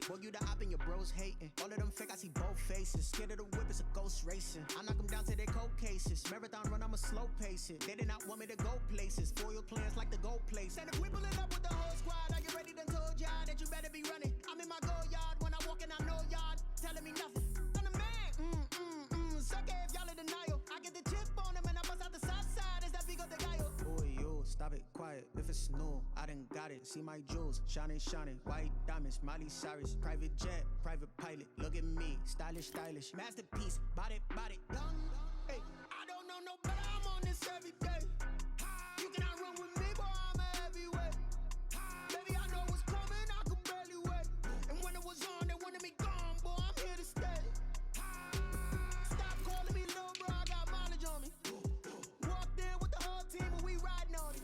Boy, you the op and your bros hating. All of them fake, I see both faces. Scared of the whip, it's a ghost racing. I knock them down to their cold cases. Marathon run, I'ma slow pace it. They did not want me to go places. Foil plans like the gold place. And if we pulling up with the whole squad, are you ready? Done told y'all that you better be running. I'm in my go yard when I walk in, I know y'all telling me nothing. I'm the man. Suck it if y'all in denial. I get the chip on them and I bust out the south side. Is that big of the guy? Boy, yo, stop it, quiet. If it's new, I done got it. See my jewels, shining, white diamonds, Miley Cyrus, private jet, private pilot. Look at me, stylish, masterpiece, body, young. Hey, I don't know no better. I'm on this every day. You cannot run with me, boy. I'm a heavyweight. Baby, I know what's coming. I could barely wait. And when it was on, they wanted me gone, boy. I'm here to stay. Stop calling me little bro. I got mileage on me. Walked in with the whole team, and we riding on it.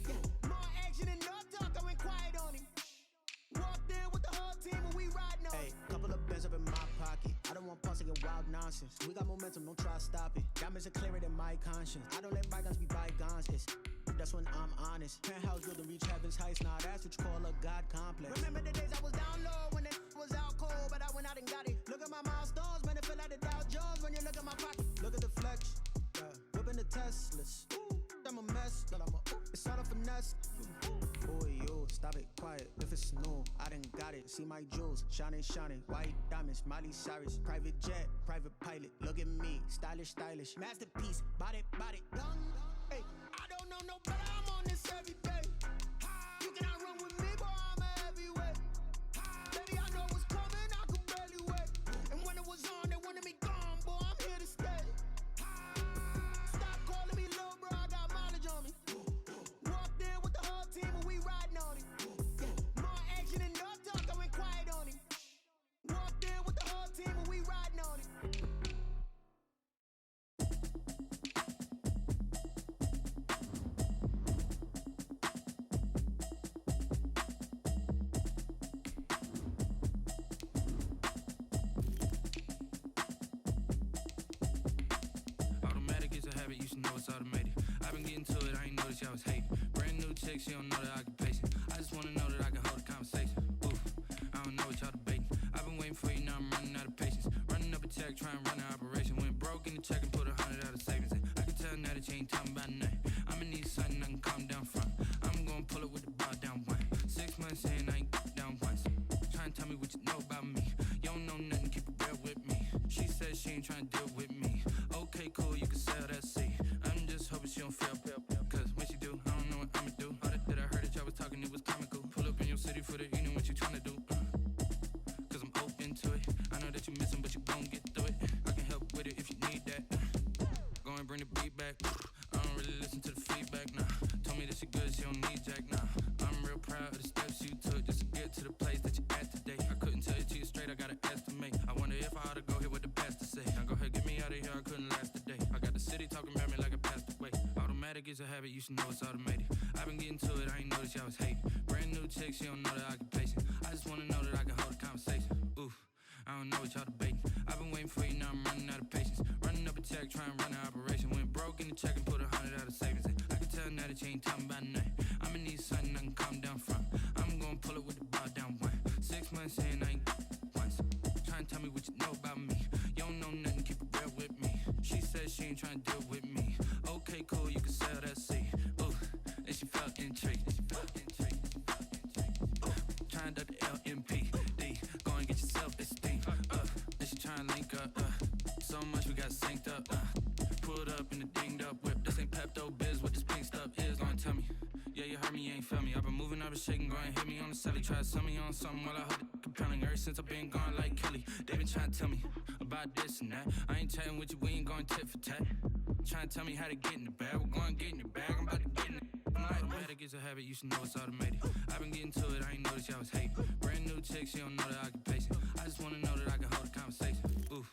Yeah. More action and no talk. I went quiet on him. Walked in with the whole team, and we riding on it. Hey, couple of bands up in my pocket. I don't want pulse and wild nonsense. We got momentum, don't try to stop it. Diamonds are clearer than my conscience. I don't let bygones be bygones. That's when I'm honest. Penthouse building reach heaven's heights. Nah, that's what you call a God complex. Remember the days I was down low when it was out cold, but I went out and got it. Look at my milestones, man, it feel like the Dow Jones when you look at my pocket. Look at the flex, whipping the Teslas. I'm a mess, but it's all a finesse. Boy, yo, stop it, quiet. If it's new, I done got it. See my jewels, shining, white diamonds, Miley Cyrus, private jet, private pilot. Look at me, stylish, masterpiece, body, young. Hey, I don't know no better. I'm on this every day. You cannot run with me, boy. I'm a heavyweight. Baby, I know what's coming. I could barely wait. And when it was on, they wanted me gone, boy. I'm here to stay. Stop calling me little bro. I got mileage on me. Walked in with the whole team, and we riding on it. Yeah. More action and no talk. I went quiet on him. Walked in with the whole team, and we riding on it. You should know it's automated. I've been getting to it, I ain't noticed y'all was hating. Brand new chick, she don't know the occupation. I just wanna know that I can hold a conversation. Oof, I don't know what y'all debating. I've been waiting for you, now I'm running out of patience. Running up a check, trying to run an operation. Went broke in the check and put 100 out of savings in. I can tell now that you ain't talking about nothing. I'ma need something I can calm down from. I'm gonna pull it with the bar down one. 6 months in, I ain't down once. Trying to tell me what you know about me. You don't know nothing, keep it real with me. She said she ain't trying to deal with me. Okay, cool, you can sell that seat. I'm just hoping she don't fail. Cause when she do, I don't know what I'ma do. All that I heard that y'all was talking, it was comical. Pull up in your city for the evening, what you tryna do? Cause I'm open to it. I know that you missing, but you gon' get through it. I can help with it if you need that. Go and bring the beat back. I don't really listen to the feedback, nah. Told me that she good, she don't need jack, nah. I'm real proud of the steps you took just to get to the place that you're at today. I couldn't tell you to you straight, I gotta estimate. I wonder if I ought to go here with the pastor say. Now go ahead, get me out of here, I couldn't last a day. I got the city talking about me like I passed away. Automatic is a habit, you should know it's automated. I've been getting to it, I ain't noticed y'all was hating. Brand new chick, she don't know the occupation. I just wanna know that I can hold a conversation. Oof, I don't know what y'all debating. I've been waiting for you, now I'm running out of patience. Running up a check, trying to run an operation. Went broke in the check and put 100 out of savings in. I can tell now that you ain't talking about nothing. I'ma need something I can calm down from. I'm gonna pull it with the bar down one. 6 months in, I ain't once. Trying to tell me what you know about me. You don't know nothing, keep it real with me. She said she ain't trying to deal with me. Okay, cool, you can sell that seat. Ooh, and she felt intrigued. Trying to the LMPD. Go and get yourself esteem. And she trying to link up. So much we got synced up. Pulled up in the dinged up whip. This ain't Pepto Biz, what this pink stuff is. Go and tell me. Yeah, you heard me, you ain't feel me. I've been moving, I've been shaking, go and hit me on the celly. Try to sell me on something while I hold it compelling. Ever since I've been gone like Kelly, they been trying to tell me about this and that. I ain't chatting with you, we ain't going tit for tat. Trying to tell me how to get in the bag. We're going to get in the bag, I'm about to get in it. Automatic is a habit, you should know it's automated. I've been getting to it, I ain't noticed y'all was hating. Brand new chick, she don't know the occupation. I just wanna know that I can hold a conversation. Oof,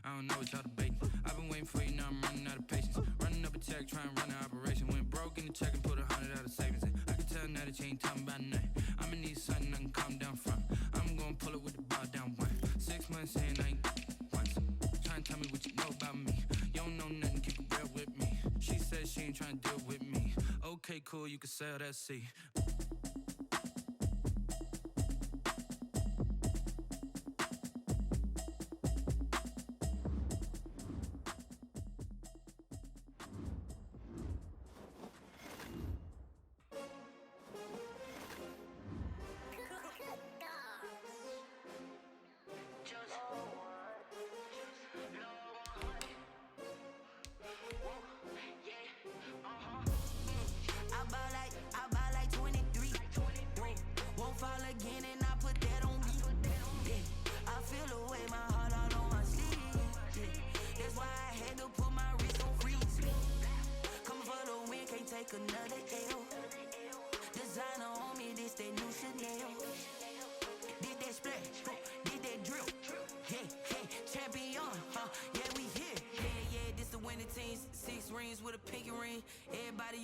I don't know what y'all debating. I've been waiting for you, now I'm running out of patience. Running up a check, trying to run an operation. Went broke in the check and put 100 out of savings in. I can tell now that you ain't talking about nothing. I'ma need something I can calm down from. I'm gonna pull it with the bar down one. 6 months in, I ain't once. Trying to tell me what you know about me. You don't know nothing, keep it real with me. She said she ain't trying to deal with me. Okay, cool, you can sell that seat.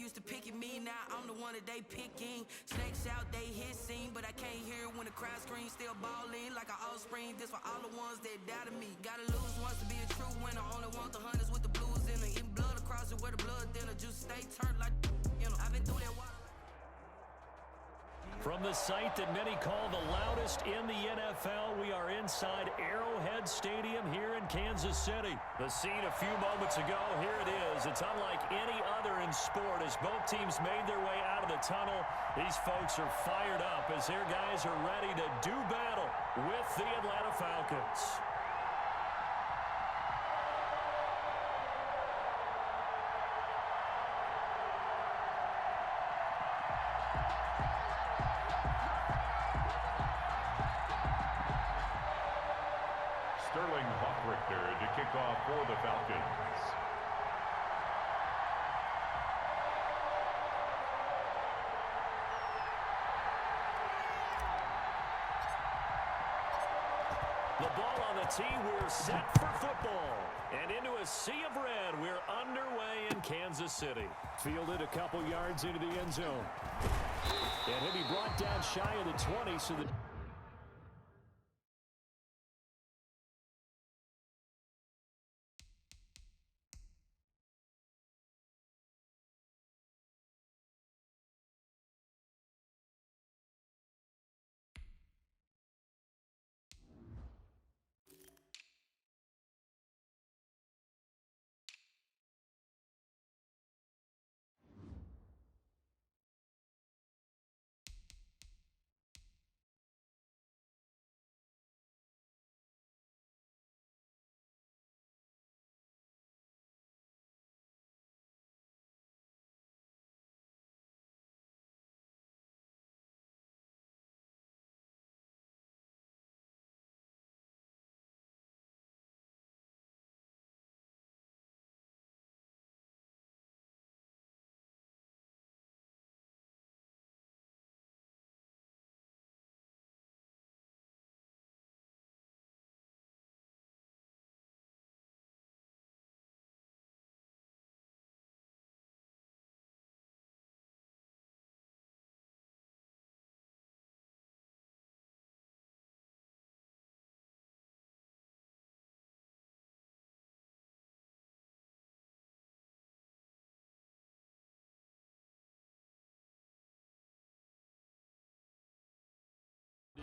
used to pick at me, now I'm the one that they picking. Snakes out, they hissing, but I can't hear when the crowd screams. Still balling like an offspring. This for all the ones that doubted me. Gotta lose once to be a true winner. Only want the hunters with the blues in it. Eating blood across it where the blood thinner. Juice stay turned like, you know. I've been through that water. From the site that many call the loudest in the NFL, we are inside Arrowhead Stadium here in Kansas City. The scene a few moments ago, here it is. It's unlike any other in sport as both teams made their way out of the tunnel. These folks are fired up as their guys are ready to do battle with the Atlanta Falcons. To kick off for the Falcons. The ball on the tee, we're set for football. And into a sea of red, we're underway in Kansas City. Fielded a couple yards into the end zone. And he'll be brought down shy of the 20, so the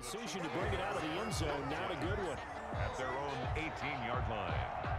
decision to bring it out of the end zone, not a good one. At their own 18-yard line.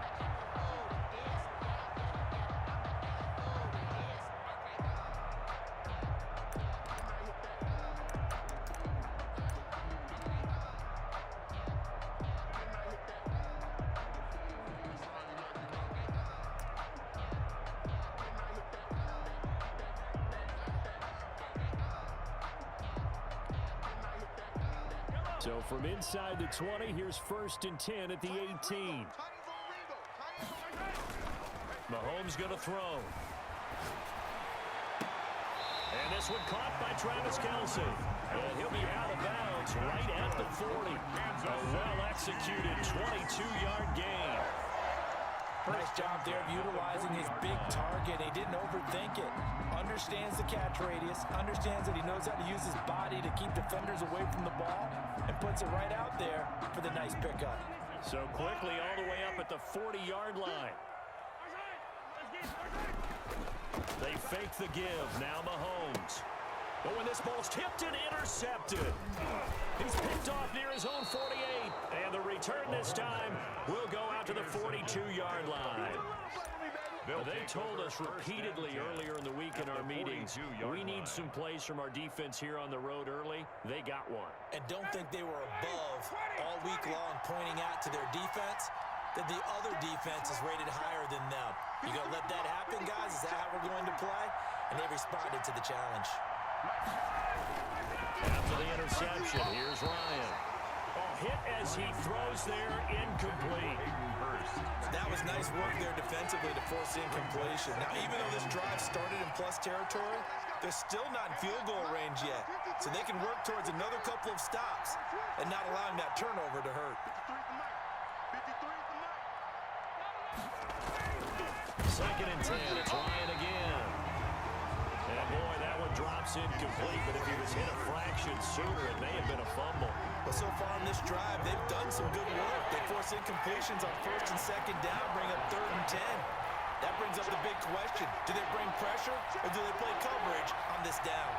So from inside the 20, here's 1st and 10 at the 18. Mahomes going to throw. And this one caught by Travis Kelce. And he'll be out of bounds right at the 40. A well-executed 22-yard gain. Nice job there of utilizing his big target. He didn't overthink it. Understands the catch radius. Understands that he knows how to use his body to keep defenders away from the ball. And puts it right out there for the nice pickup. So quickly all the way up at the 40-yard line. They fake the give. Now Mahomes. But when this ball's tipped and intercepted. He's picked off near his own 48. And the return this time will go out to the 42-yard line. They told us repeatedly earlier in the week in our meetings, we need some plays from our defense here on the road early. They got one. And don't think they were above all week long pointing out to their defense that the other defense is rated higher than them. You going to let that happen, guys? Is that how we're going to play? And they responded to the challenge. After the interception, here's Ryan. Hit as he throws there, incomplete. That was nice work there defensively to force incompletion. Now, even though this drive started in plus territory, they're still not in field goal range yet. So they can work towards another couple of stops and not allowing that turnover to hurt. 2nd and 10, it's Ryan again. Pass incomplete, but if he was hit a fraction sooner, it may have been a fumble. But so far on this drive, they've done some good work. They force incompletions on 1st and 2nd down, bring up 3rd and 10. That brings up the big question. Do they bring pressure, or do they play coverage on this down?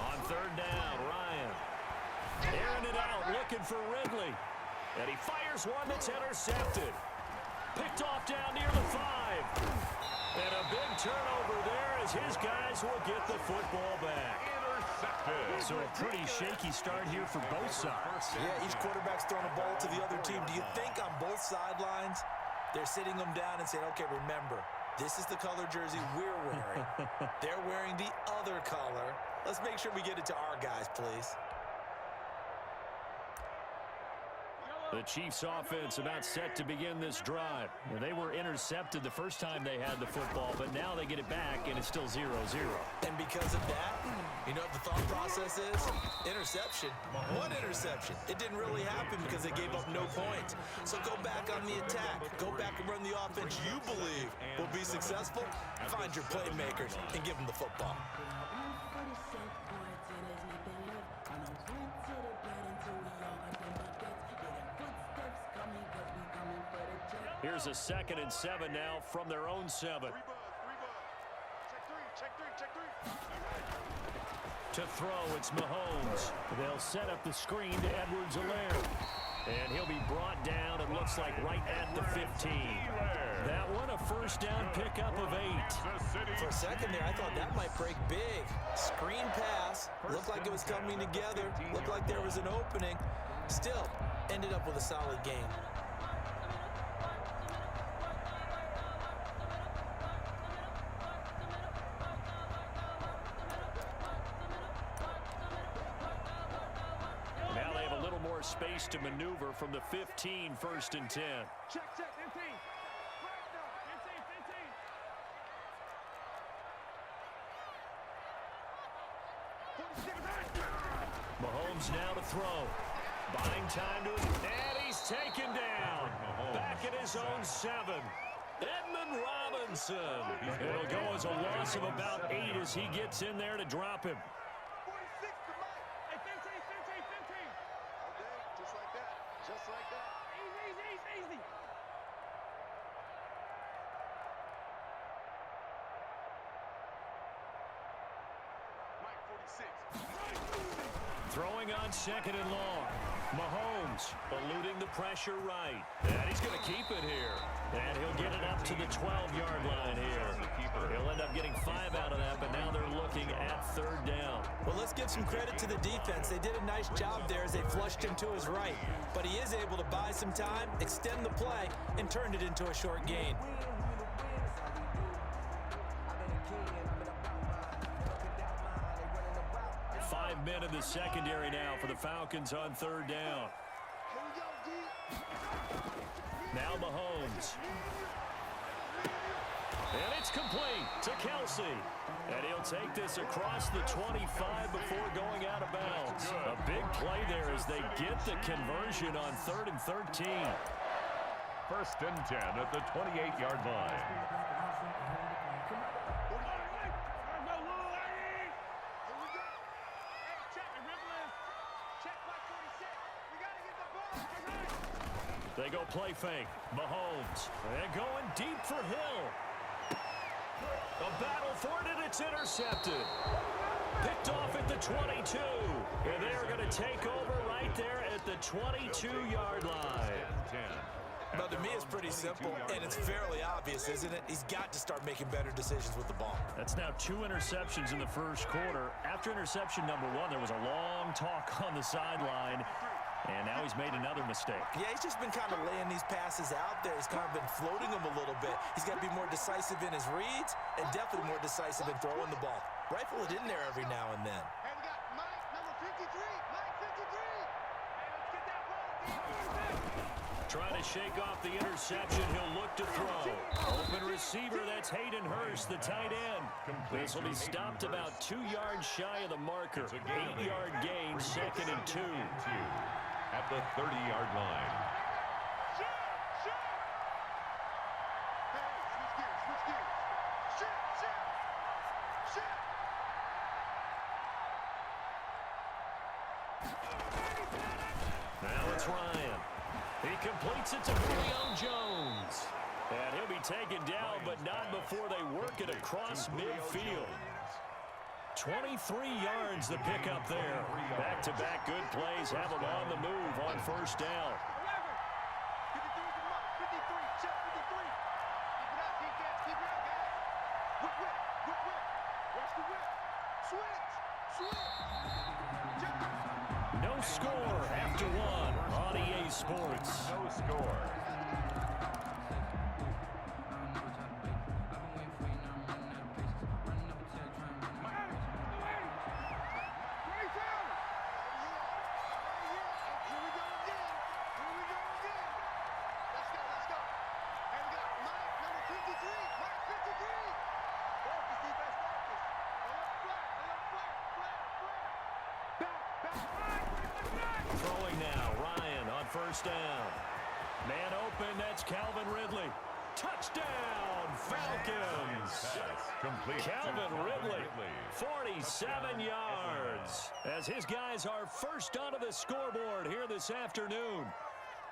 On 3rd down, Ryan. Airing it out, looking for Ridley. And he fires one that's intercepted. Picked off down near the 5. And a big turnover there as his guys will get the football back. Intercepted. So a pretty shaky start here for both sides. Yeah, each quarterback's throwing a ball to the other team. Do you think on both sidelines they're sitting them down and saying, okay, remember, this is the color jersey we're wearing. They're wearing the other color. Let's make sure we get it to our guys, please. The Chiefs offense about set to begin this drive. Well, they were intercepted the first time they had the football, but now they get it back, and it's still 0-0. And because of that, you know what the thought process is? Interception. What interception? It didn't really happen because they gave up no points. So go back on the attack. Go back and run the offense you believe will be successful. Find your playmakers and give them the football. Here's a 2nd and 7 now from their own 7. To throw, it's Mahomes. They'll set up the screen to Edwards-Helaire. And he'll be brought down, it looks like, right at the 15. That one a 1st down pickup of 8. For a second there, I thought that might break big. Screen pass. Looked like it was coming together. Looked like there was an opening. Still, ended up with a solid game. Space to maneuver from the 15, 1st and 10. Check, 15. Right now, 15. Mahomes now to throw. Buying time to it, and he's taken down. Back at his own 7. Edmund Robinson. It'll go as a loss of about 8 as he gets in there to drop him. Just like that. Easy. Mike 46. Throwing on 2nd and long. Mahomes eluding the pressure right. And he's going to keep it here. And he'll get it up to the 12-yard line here. He'll end up getting 5 out of that, but now they're looking at 3rd down. Well, let's give some credit to the defense. They did a nice job there as they flushed him to his right. But he is able to buy some time, extend the play, and turn it into a short gain. Five men in the secondary now for the Falcons on 3rd down. Now Mahomes. And it's complete to Kelsey. And he'll take this across the 25 before going out of bounds. A big play there as they get the conversion on 3rd and 13. 1st and 10 at the 28-yard line. They go play fake. Mahomes. And going deep for Hill. A battle for it, and it's intercepted. Picked off at the 22. And they're going to take over right there at the 22-yard line. Now, to me, it's pretty simple, and it's fairly obvious, isn't it? He's got to start making better decisions with the ball. That's now 2 interceptions in the first quarter. After interception number 1, there was a long talk on the sideline. And now he's made another mistake. Yeah, he's just been kind of laying these passes out there. He's kind of been floating them a little bit. He's got to be more decisive in his reads and definitely more decisive in throwing the ball. Rifle it in there every now and then. Hey, we got Mike, number 53. Mike 53. Hey, let's get that ball. Trying to shake off the interception. He'll look to throw. Open receiver, that's Hayden Hurst, the tight end. This will be stopped about 2 yards shy of the marker. 8-yard gain, 2nd and 2. At the 30-yard line. Now it's Ryan. He completes it to Julio Jones. And he'll be taken down, but not before they work it across midfield. 23 yards the pickup there. Back-to-back good plays have them on the move on first down. 53 is the mark. 53. Check 53. Keep it up, defense. Keep it up, guys. Whip, whip. Whip, whip. Watch the whip. Switch. Switch. Check. No score after one on EA Sports. No score. Throwing now, Ryan on first down. Man open, that's Calvin Ridley. Touchdown, Falcons! Complete. Calvin Ridley, 47 yards, as his guys are first onto the scoreboard here this afternoon.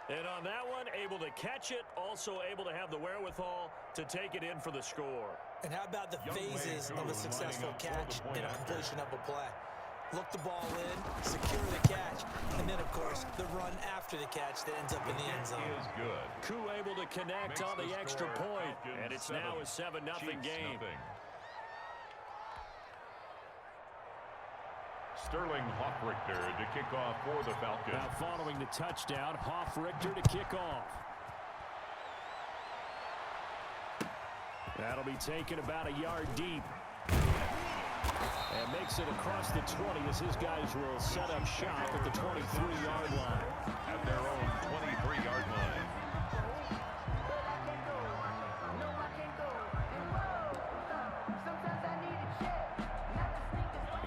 And on that one, able to catch it, also able to have the wherewithal to take it in for the score. And how about the phases of a successful catch and a completion of a play? Look the ball in, secure the catch, and then, of course, the run after the catch that ends up in the end zone. Is good. Koo able to connect on the extra point, and it's now a 7-0 game. Sterling Hoffrichter to kick off for the Falcons. Now following the touchdown, Hoffrichter to kick off. That'll be taken about a yard deep. And makes it across the 20 as his guys will set up shop at the 23-yard line. At their own 23-yard line.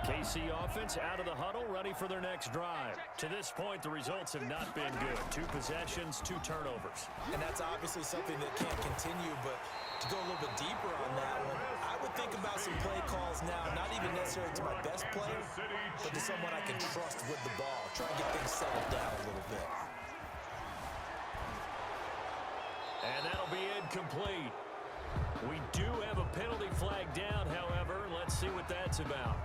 KC offense out of the huddle, ready for their next drive. To this point, the results have not been good. 2 possessions, 2 turnovers. And that's obviously something that can't continue, but to go a little bit deeper on that one, I would think about some play calls now, not even necessarily to my best player, but to someone I can trust with the ball. Try and get things settled down a little bit. And that'll be incomplete. We do have a penalty flag down, however. Let's see what that's about.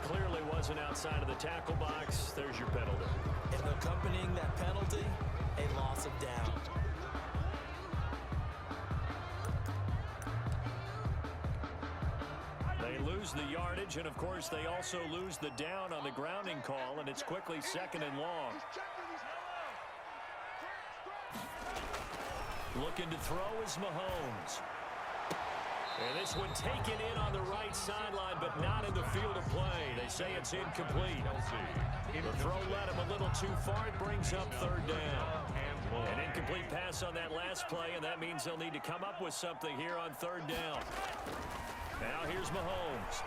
Clearly wasn't outside of the tackle box. There's your penalty. And accompanying that penalty, a loss of down. They lose the yardage, and of course they also lose the down on the grounding call, and it's quickly 2nd and long. Looking to throw is Mahomes. And this one taken in on the right sideline, but not in the field of play. They say it's incomplete. The throw led him a little too far. It brings up 3rd down. An incomplete pass on that last play, and that means they'll need to come up with something here on 3rd down. Now here's Mahomes.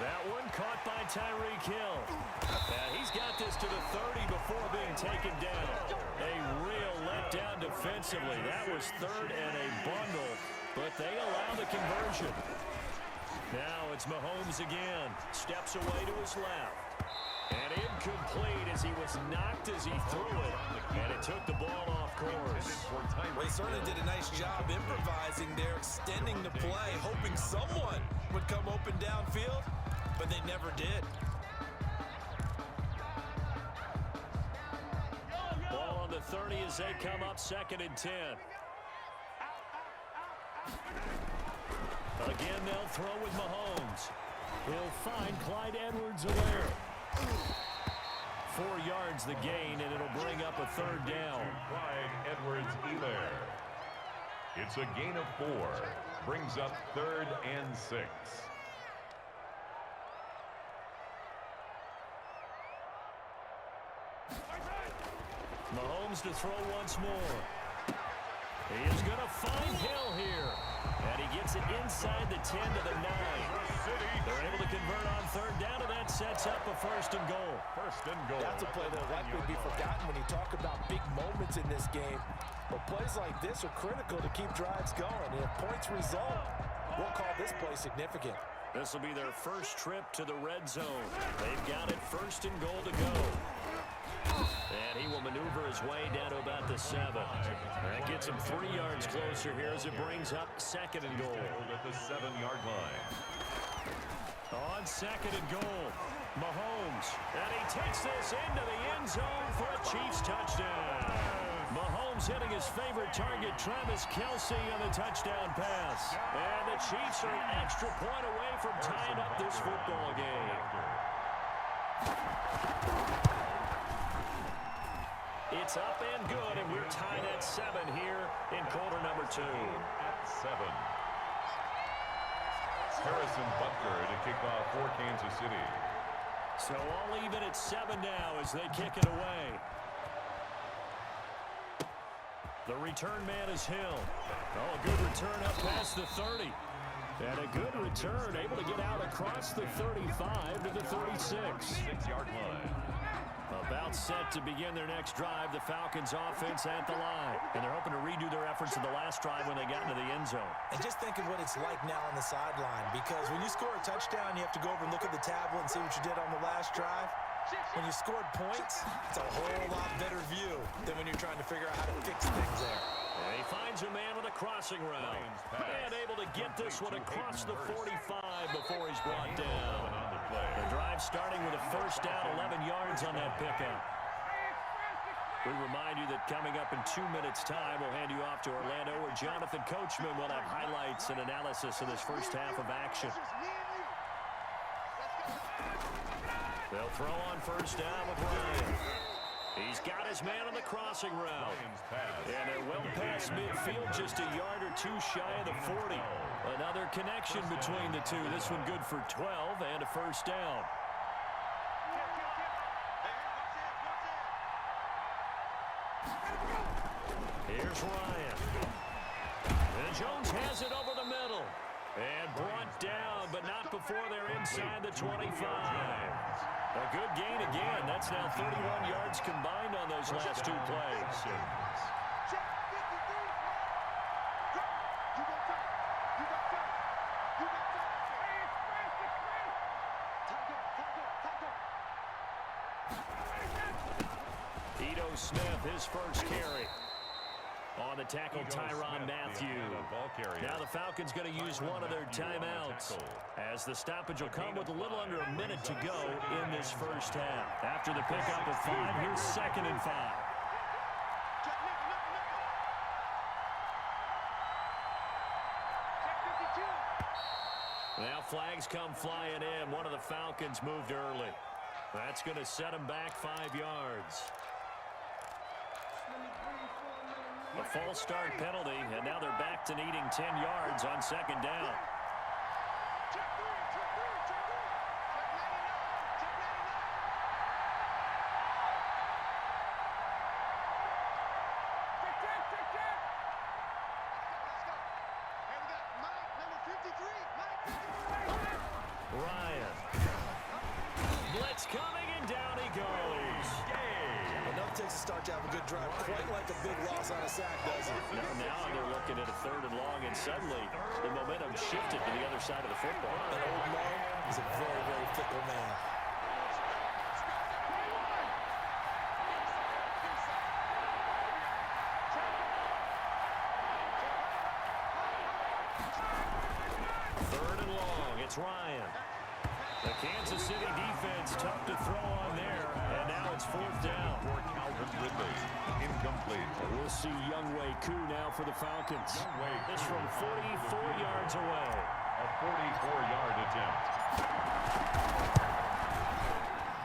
That one caught by Tyreek Hill. And he's got this to the 30 before being taken down. A real letdown defensively. That was 3rd and a bundle, but they allow the conversion. Now it's Mahomes again. Steps away to his left. And incomplete as he was knocked as he threw it. And it took the ball off course. Well, he certainly did a nice job improvising there, extending the play, hoping someone would come open downfield, but they never did. Ball on the 30 as they come up 2nd and 10. Again, they'll throw with Mahomes. He'll find Clyde Edwards-Helaire. 4 yards the gain, and it'll bring up a 3rd down. Clyde Edwards-Helaire. It's a gain of 4. Brings up 3rd and 6. Mahomes to throw once more. He is going to find Hill here. And he gets it inside the 10 to the 9. They're able to convert on 3rd down, and that sets up a 1st and goal. 1st and goal. That's a play that will likely be forgotten when you talk about big moments in this game. But plays like this are critical to keep drives going. And if points result, we'll call this play significant. This will be their first trip to the red zone. They've got it 1st and goal to go. And he will maneuver his way down to about the 7. That gets him 3 yards closer here as it brings up 2nd and goal. At the 7-yard line. On 2nd and goal, Mahomes. And he takes this into the end zone for a Chiefs touchdown. Mahomes hitting his favorite target, Travis Kelce, on the touchdown pass. And the Chiefs are an extra point away from tying up this football game. It's up and good, and we're tied at 7 here in quarter number 2. At 7. Harrison Butker to kick off for Kansas City. So all even at 7 now as they kick it away. The return man is Hill. Oh, a good return up past the 30. And a good return, able to get out across the 35 to the 36. 6-yard line. About set to begin their next drive, the Falcons offense at the line. And they're hoping to redo their efforts in the last drive when they got into the end zone. And just think of what it's like now on the sideline, because when you score a touchdown, you have to go over and look at the tablet and see what you did on the last drive. When you scored points, it's a whole lot better view than when you're trying to figure out how to fix things there. And he finds a man with a crossing route. And able to get this one across the 45 before he's brought down. The drive starting with a 1st down, 11 yards on that pickup. We remind you that coming up in 2 minutes' time, we'll hand you off to Orlando, where Jonathan Coachman will have highlights and analysis of this first half of action. They'll throw on 1st down with Ryan. He's got his man on the crossing route. And they're well past midfield, just a yard or 2 shy of the 40. Another connection between the two. This one good for 12 and a 1st down. Here's Ryan. And Jones has it over the middle. And brought down, but not before they're inside the 25. A good gain again. That's now 31 yards combined on those last 2 plays. Ito Smith, his first carry. On the tackle, Tyrann Mathieu. Now the Falcons going to use one of their timeouts, as the stoppage will come with a little under a minute to go in this first half. After the pickup of 5, here's 2nd and 5. Now flags come flying in. One of the Falcons moved early. That's going to set them back 5 yards. A false start penalty, and now they're back to needing 10 yards on 2nd down. Ryan. Blitz coming, and down he goes. Enough takes a start to have a good drive, quite like a big loss on a sack, does it? Now they're looking at a 3rd and long, and suddenly the momentum shifted to the other side of the football. And old Mo is a very, very fickle man. It's Ryan. The Kansas City defense tough to throw on there, and now it's 4th down. For Calvin Ridley, incomplete. We'll see Younghoe Koo now for the Falcons. This from 44 yards away. A 44-yard attempt.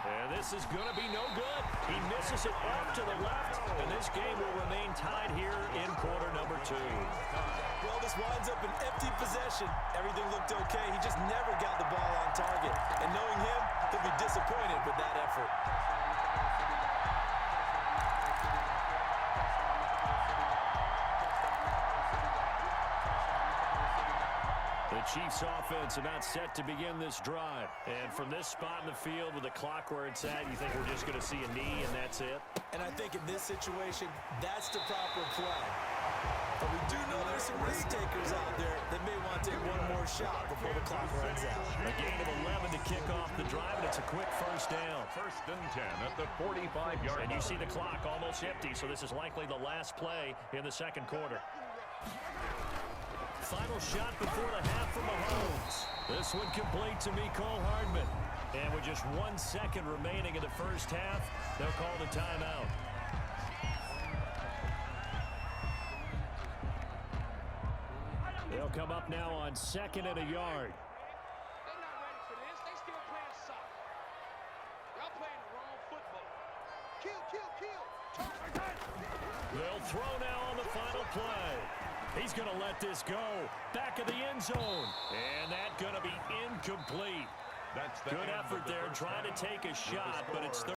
And this is going to be no good. He misses it off to the left, and this game will remain tied here in quarter number 2. Well, this winds up an empty possession. Everything looked okay. He just never got the ball on target. And knowing him, he'll be disappointed with that effort. The Chiefs offense about set to begin this drive. And from this spot in the field with the clock where it's at, you think we're just going to see a knee and that's it? And I think in this situation, that's the proper play. But we do know there's some risk takers out there that may want to take one more shot before the clock runs out. A gain of 11 to kick off the drive, and it's a quick first down. 1st and 10 at the 45-yard line. And you see the clock almost empty, so this is likely the last play in the second quarter. Final shot before the half from Mahomes. This one complete to Mecole Hardman. And with just 1 second remaining in the first half, they'll call the timeout. They'll come up now on 2nd and a yard. They're not ready for this. They still playing soft. Y'all playing the wrong football. Kill, kill, kill. They'll throw now on the final play. He's going to let this go. Back of the end zone. And that's going to be incomplete. That's the Good end of effort the there first trying to half. take a shot, but it's